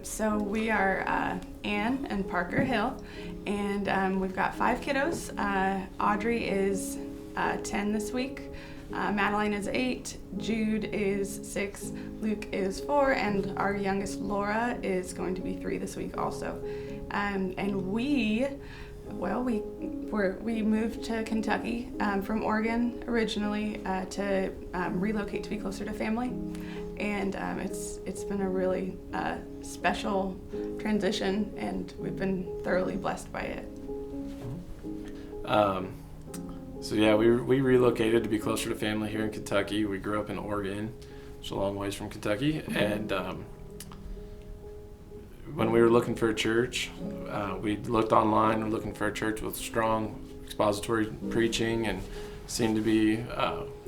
So we are Ann and Parker Hill, and we've got 5 kiddos. Audrey is 10 this week. Madeline is 8, Jude is 6, Luke is 4, and our youngest Laura is going to be 3 this week also. And we moved to Kentucky from Oregon originally to relocate to be closer to family, and it's been a really special transition, and we've been thoroughly blessed by it. So yeah, we relocated to be closer to family here in Kentucky. We grew up in Oregon, which is a long ways from Kentucky, and when we were looking for a church, we looked online. We're looking for a church with strong expository preaching and seemed to be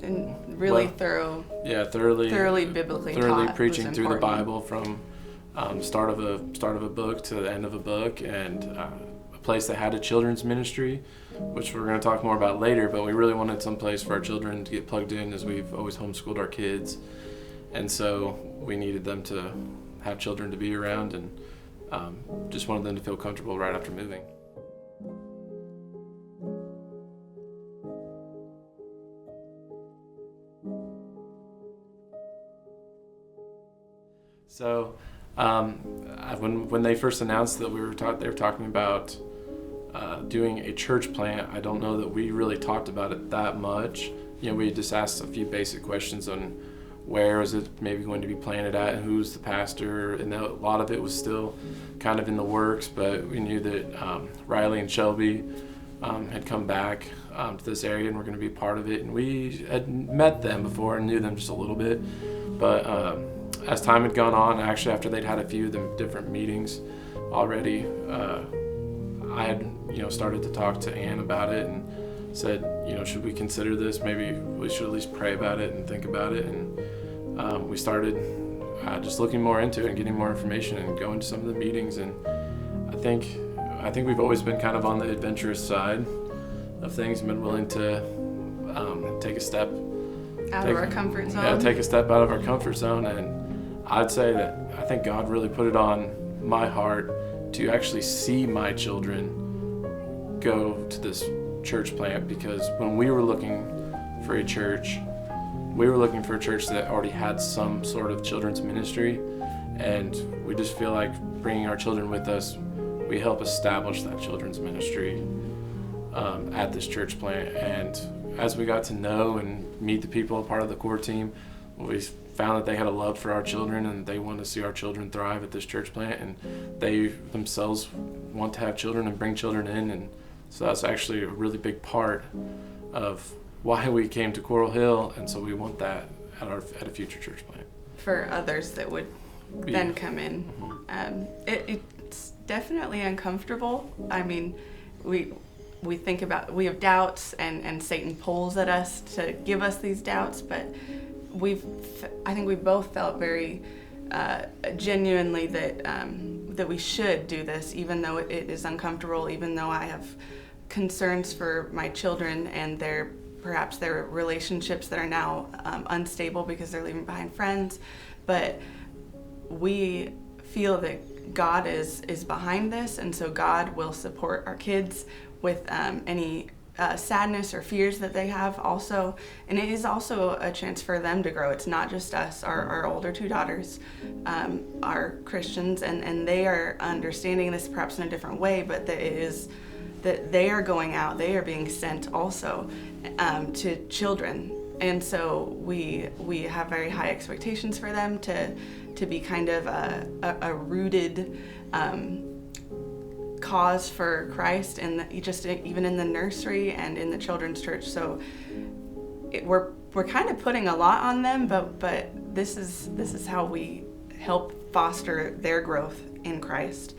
and really thoroughly biblically taught, preaching through the Bible from start of a book to the end of a book, and a place that had a children's ministry, which we're going to talk more about later. But we really wanted some place for our children to get plugged in, as we've always homeschooled our kids, and so we needed them to have children to be around, and just wanted them to feel comfortable right after moving. So when they first announced that they were talking about doing a church plant, I don't know that we really talked about it that much. We just asked a few basic questions on where is it maybe going to be planted at, and who's the pastor, and a lot of it was still kind of in the works, but we knew that Riley and Shelby had come back to this area and were going to be part of it, and we had met them before and knew them just a little bit, but as time had gone on, actually after they'd had a few of the different meetings already, I had started to talk to Ann about it and said, should we consider this? Maybe we should at least pray about it and think about it. And we started just looking more into it and getting more information and going to some of the meetings. And I think we've always been kind of on the adventurous side of things and been willing to take a step out of our comfort zone. Yeah, take a step out of our comfort zone. And I'd say that I think God really put it on my heart to actually see my children go to this church plant, because when we were looking for a church that already had some sort of children's ministry, and we just feel like bringing our children with us, we help establish that children's ministry at this church plant. And as we got to know and meet the people, a part of the core team, we found that they had a love for our children and they want to see our children thrive at this church plant, and they themselves want to have children and bring children in. And so that's actually a really big part of why we came to Coral Hill, and so we want that at a future church plant. For others that would then come in. It's definitely uncomfortable. I mean, we think about, we have doubts, and Satan pulls at us to give us these doubts, but I think we both felt very genuinely that we should do this, even though it is uncomfortable, even though I have concerns for my children and perhaps their relationships that are now unstable because they're leaving behind friends. But we feel that God is behind this, and so God will support our kids with any sadness or fears that they have also. And it is also a chance for them to grow. It's not just us. Our older 2 daughters are Christians, and they are understanding this perhaps in a different way, but that it is that they are going out, they are being sent also to children. And so we have very high expectations for them to be kind of a rooted cause for Christ, and just even in the nursery and in the children's church. So we're kind of putting a lot on them, but this is how we help foster their growth in Christ,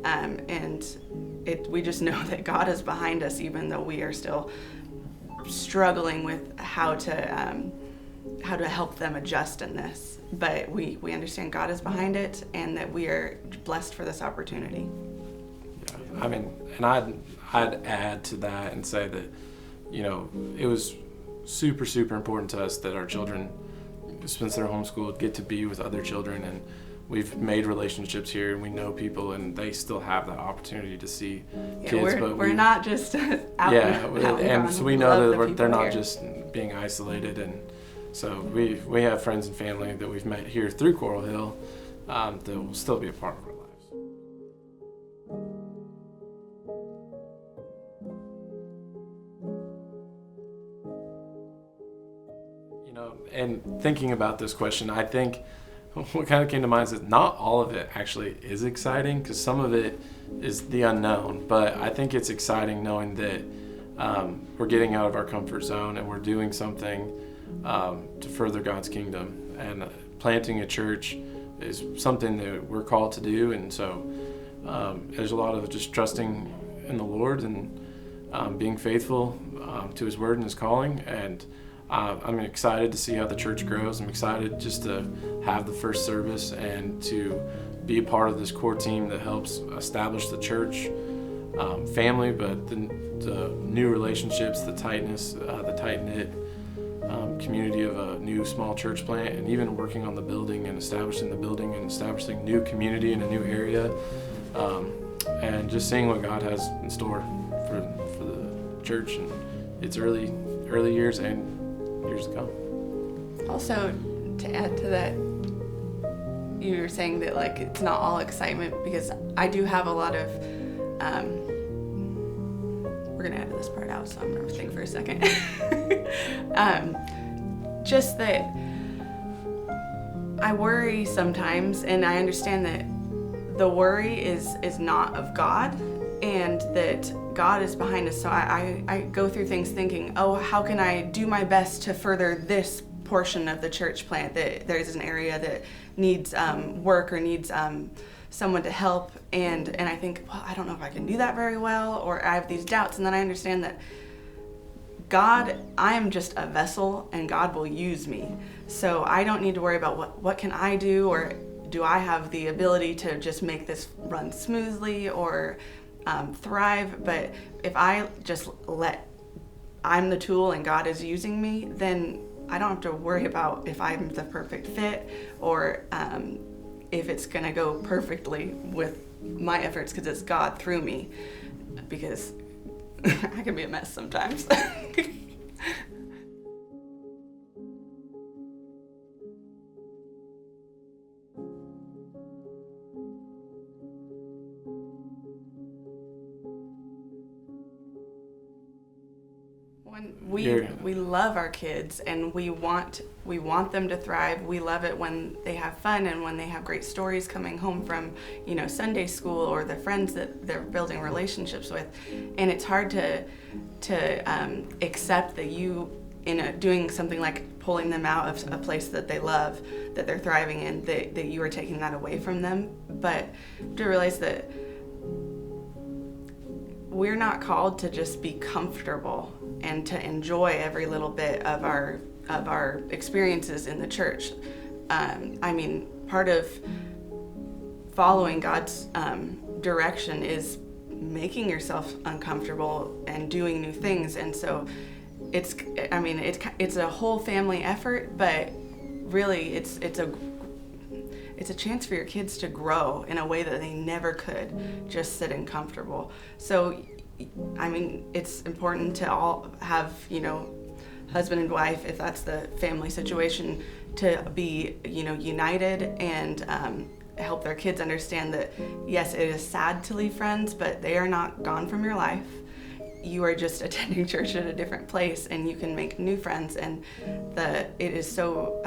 and we just know that God is behind us, even though we are still struggling with how to help them adjust in this. But we understand God is behind it, and that we are blessed for this opportunity. Yeah, I mean, and I'd add to that and say that, it was super, super important to us that our children, since they're homeschooled, get to be with other children. And we've made relationships here and we know people, and they still have that opportunity to see Yeah, kids. we're not just out and so we know that they're not here. just being isolated, and so we have friends and family that we've met here through Coral Hill that will still be a part of our lives. And thinking about this question, I think what kind of came to mind is that not all of it actually is exciting, because some of it is the unknown. But I think it's exciting knowing that we're getting out of our comfort zone and we're doing something to further God's kingdom. And planting a church is something that we're called to do. And so there's a lot of just trusting in the Lord and being faithful to His word and His calling. And I'm excited to see how the church grows. I'm excited just to have the first service and to be a part of this core team that helps establish the church family, but the new relationships, the tightness, the tight-knit community of a new small church plant, and even working on the building and establishing the building and establishing new community in a new area, and just seeing what God has in store for the church and its early years and years to come. Also, to add to that, you were saying that like it's not all excitement, because I do have a lot of we're gonna edit this part out, so I'm gonna think for a second. Just that I worry sometimes, and I understand that the worry is not of God, and that God is behind us. So I go through things thinking, oh, how can I do my best to further this portion of the church plant, that there's an area that needs work or needs someone to help, and I think, well, I don't know if I can do that very well, or I have these doubts. And then I understand that God, I am just a vessel, and God will use me. So I don't need to worry about what can I do, or do I have the ability to just make this run smoothly or thrive. But if I just I'm the tool and God is using me, then I don't have to worry about if I'm the perfect fit, or if it's gonna go perfectly with my efforts, because it's God through me, because I can be a mess sometimes. We love our kids, and we want them to thrive. We love it when they have fun and when they have great stories coming home from, Sunday school, or the friends that they're building relationships with. And it's hard to accept that you, doing something like pulling them out of a place that they love, that they're thriving in, that you are taking that away from them. But to realize that we're not called to just be comfortable and to enjoy every little bit of our experiences in the church. Part of following God's direction is making yourself uncomfortable and doing new things. And so it's a whole family effort, but really it's a chance for your kids to grow in a way that they never could just sitting comfortable. So, it's important to all have, husband and wife, if that's the family situation, to be, united and help their kids understand that, yes, it is sad to leave friends, but they are not gone from your life. You are just attending church at a different place, and you can make new friends. And it is so,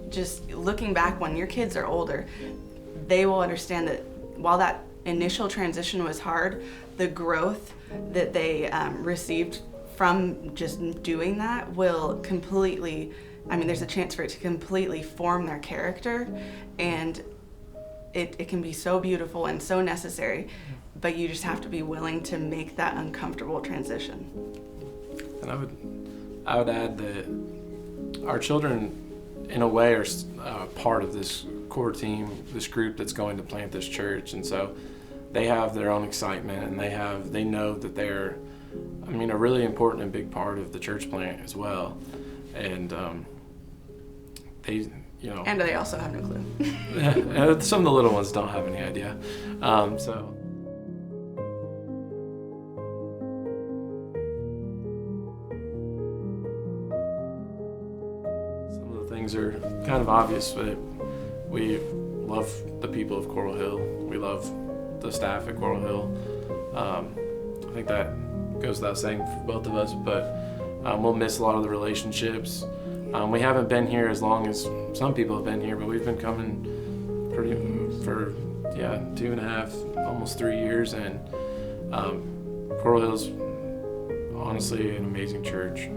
just looking back when your kids are older, they will understand that while that initial transition was hard, the growth that they received from just doing that will completely, there's a chance for it to completely form their character, and it can be so beautiful and so necessary, but you just have to be willing to make that uncomfortable transition. And I would add that our children, in a way, are part of this core team, this group that's going to plant this church. And so they have their own excitement, and they know that they're, a really important and big part of the church plant as well. And they, And they also have no clue. Some of the little ones don't have any idea. So. Some of the things are kind of obvious, but we love the people of Coral Hill. We love the staff at Coral Hill. I think that goes without saying for both of us, but we'll miss a lot of the relationships. We haven't been here as long as some people have been here, but we've been coming for 2.5, almost 3 years, and Coral Hill's honestly an amazing church.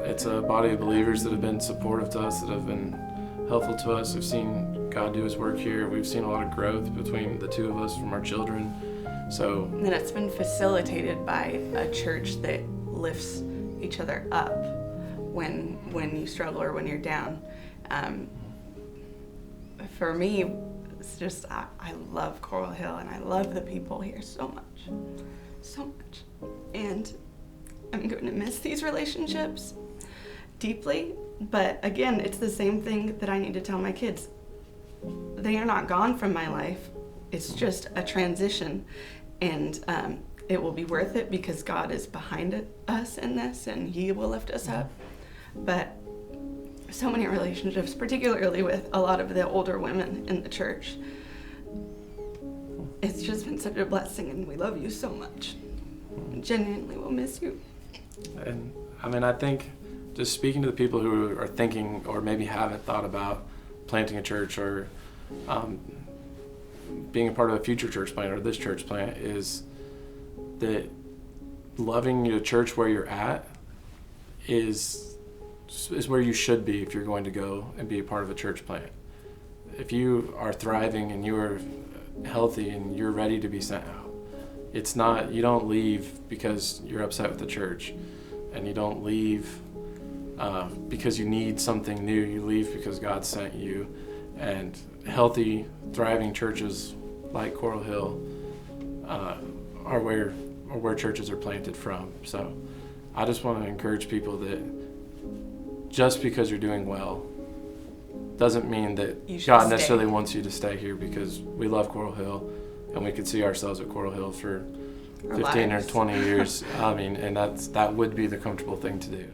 It's a body of believers that have been supportive to us, that have been helpful to us. We've seen God do His work here. We've seen a lot of growth between the two of us from our children. So, and it's been facilitated by a church that lifts each other up when you struggle or when you're down. For me, it's just I love Coral Hill, and I love the people here so much, and I'm going to miss these relationships deeply. But again, it's the same thing that I need to tell my kids. They are not gone from my life. It's just a transition, and it will be worth it because God is behind us in this, and He will lift us up. But so many relationships, particularly with a lot of the older women in the church, it's just been such a blessing, and we love you so much. Genuinely will miss you. And I think just speaking to the people who are thinking or maybe haven't thought about planting a church or being a part of a future church plant or this church plant, is that loving the church where you're at is where you should be if you're going to go and be a part of a church plant. If you are thriving and you are healthy and you're ready to be sent out, it's not, you don't leave because you're upset with the church, and you don't leave because you need something new. You leave because God sent you. And healthy, thriving churches like Coral Hill are where churches are planted from. So I just want to encourage people that just because you're doing well doesn't mean that God necessarily wants you to stay here, because we love Coral Hill and we could see ourselves at Coral Hill for 15 or 20 years. And that would be the comfortable thing to do.